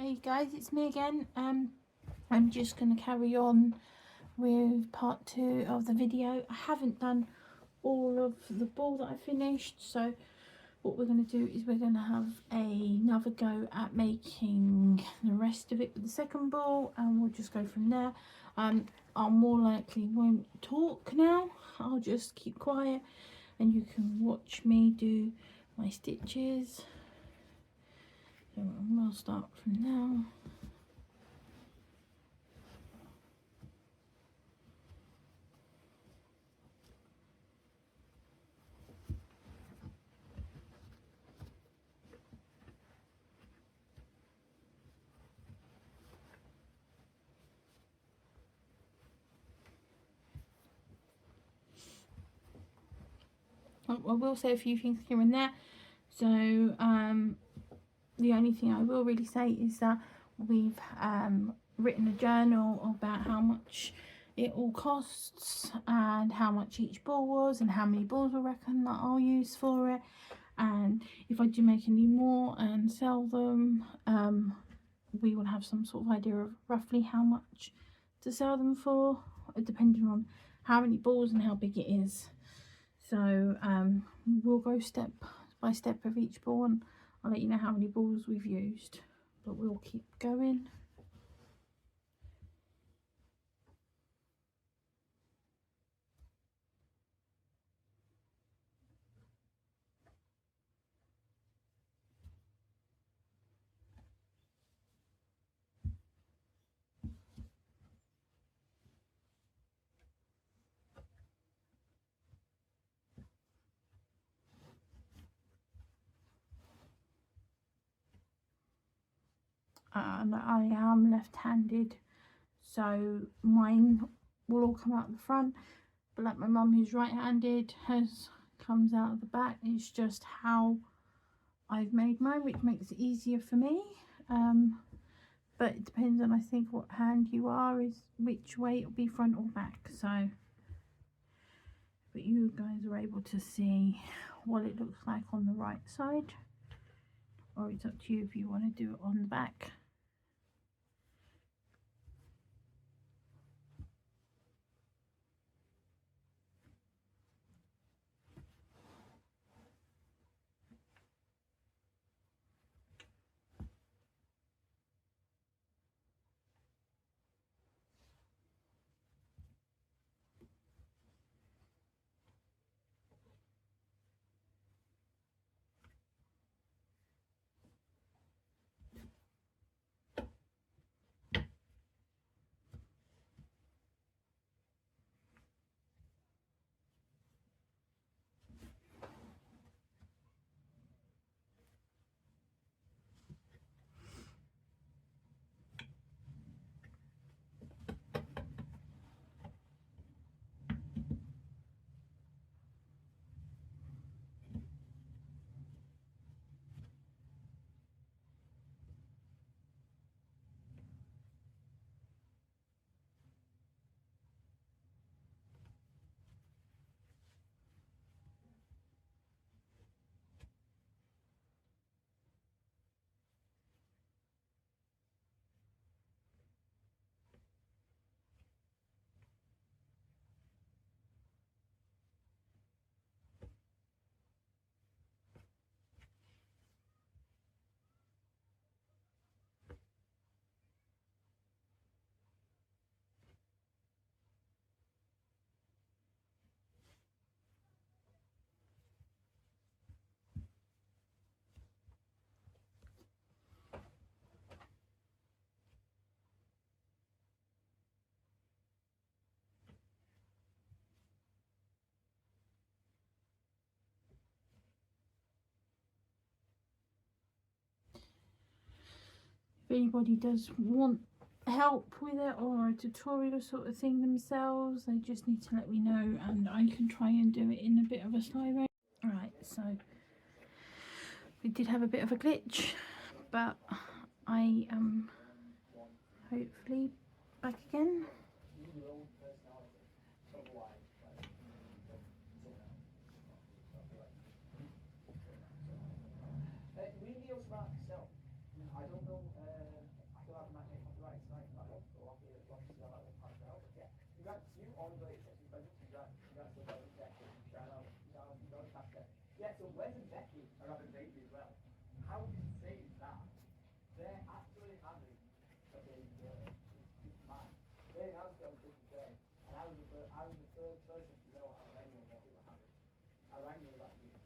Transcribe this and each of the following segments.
Hey guys, it's me again. I'm just going to carry on with part 2 of the video. I haven't done all of the ball that I finished, so what we're going to do is we're going to have another go at making the rest of it with the second ball, and we'll just go from there. I more likely won't talk now. I'll just keep quiet and you can watch me do my stitches. So we'll start from now. I will say a few things here and there. So the only thing I will really say is that we've written a journal about how much it all costs and how much each ball was and how many balls I reckon that I'll use for it, and if I do make any more and sell them, we will have some sort of idea of roughly how much to sell them for, depending on how many balls and how big it is. So we'll go step by step of each ball and I'll let you know how many balls we've used, but we'll keep going. And I am left-handed, so mine will all come out the front, but like my mum who's right-handed, hers comes out of the back. It's just how I've made mine, which makes it easier for me, but it depends on, I think, what hand you are is which way it'll be, front or back. So but you guys are able to see what it looks like on the right side, or it's up to you if you want to do it on the back. If anybody does want help with it or a tutorial sort of thing themselves, they just need to let me know and I can try and do it in a bit of a slow way. Right, so we did have a bit of a glitch, but I am hopefully back again. Read the automatic cell. I don't know all the great section presents. Congrats to Becky. Shout out, Becky. Yeah, so Wes and Becky are having a baby as well. How insane is that? They're actually having a baby girl. It's mad. They announced it on Christmas Day, and I was the third person to know how anyone what they were having. I rang you last week and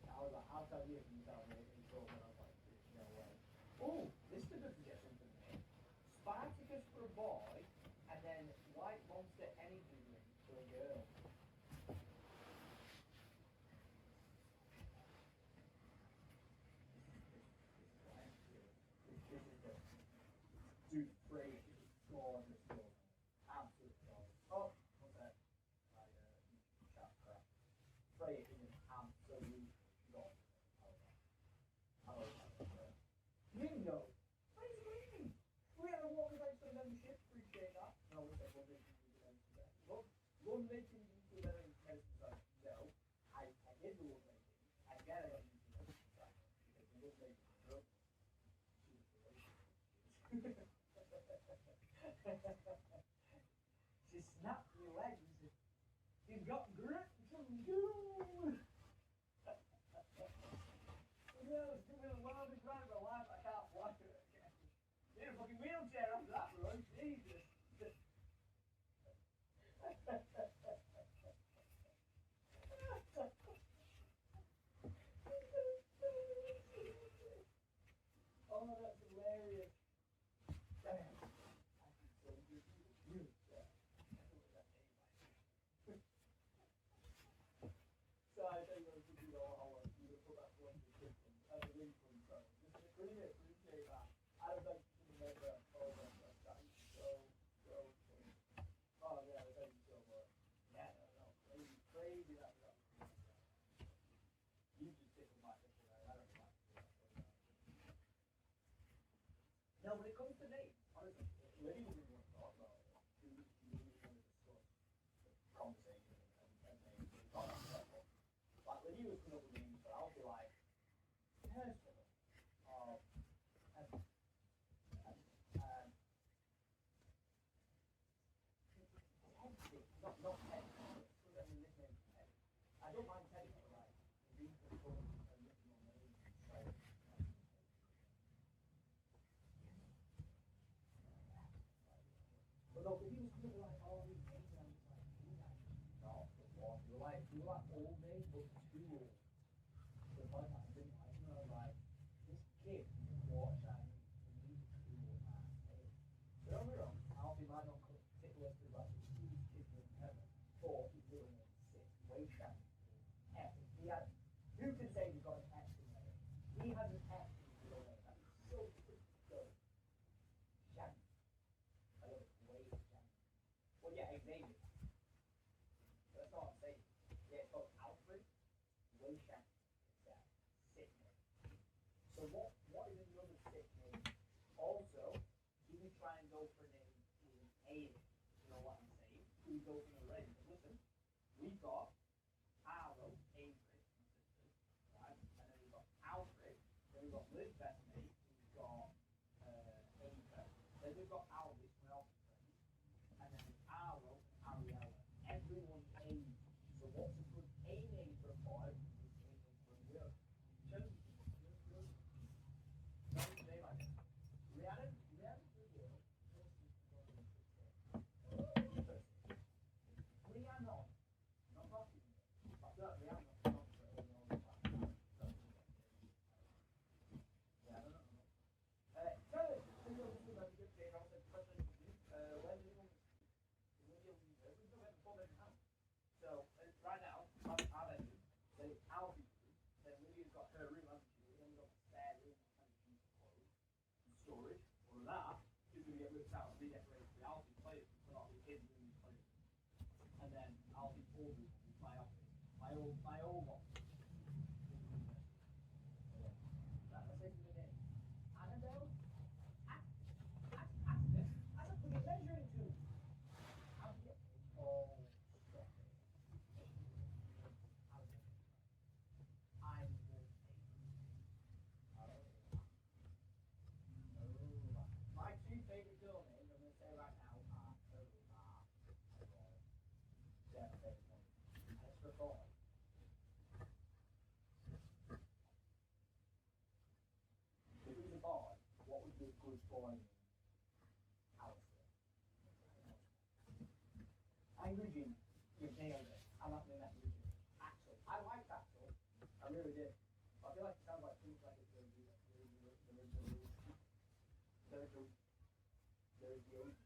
I was like, I'll tell you if you tell me. And so when I was like, no way. Oh, this is a good suggestion for me. Spartacus for a boy, and then White Monster Energy Drink for a girl. Dude, Frey is gorgeous, absolutely gorgeous. Oh, what's that? Chat crap. Frey is an absolute gorgeous. I love that. Mingo! What is it? We had a walk about some membership, appreciate that. No, we said one making you do that. One making you do that in medicine. No, I did the one making. I get it on you do that. Because the one making is good. She snapped your legs and said, "You've got grit from you." No, it's doing a wildest ride of my life. I can't watch it again. Need a fucking wheelchair after that, bro. Jesus. Oh, that's hilarious. Damn. I can so good. Wheelchair. So I tell you what, you know, how you put that one in the system as a link from so just really appreciate that. I was like to remember all that stuff. That is so funny. Oh yeah, thank you so much. Yeah, no, crazy that. You just tickle my picture, right? I don't know. No, when it comes to names, honestly, Lydia didn't want to talk about it. She really wanted to discuss the conversation and names. Like Lydia was coming up with names, but I'll be like, personal, or Teddy, not Teddy. I mean, this name's Teddy. I don't mind Teddy, but like, these are fun and original names. So, but no, but he was coming up with like all these names, and I was like, you guys not the one. You were like old names, but too old. To the point that I didn't like them. I was like, this kid is a water shine. He needs a cool ass name. Don't get me wrong, Alfie might not tickle us as like the cutest kid in heaven, but he's little one sick, way shiny. Epic. He had, who can say he's got an X in there? He has an X in his middle name. That is so good. Shaggy. I love it. Way shaggy. Well, yeah, Xavier. But that's not what I'm saying. Yeah, it's called Alfred. Way shaggy. Yeah, sick name. So what is another sick name? Also, you can try and go for a name with an A in it. You know what I'm saying? We go for the range. Listen, we've got Arlo, Avery, my sister, right? And then we've got Alfred, then we've got Liz Bethany, we've got Ava, then we've got Albie, my elder friend, and then there's Arlo and Ariella. Everyone's A. So what's a good A name for a boy? A name for a girl. Rhiannon for a girl. Rhiannon, not that boy outfit. I Eugene, you've nailed it. I'm not doing that Eugene. Actually, I like that though. I really did. I feel like it sounds like too much like it's going to be the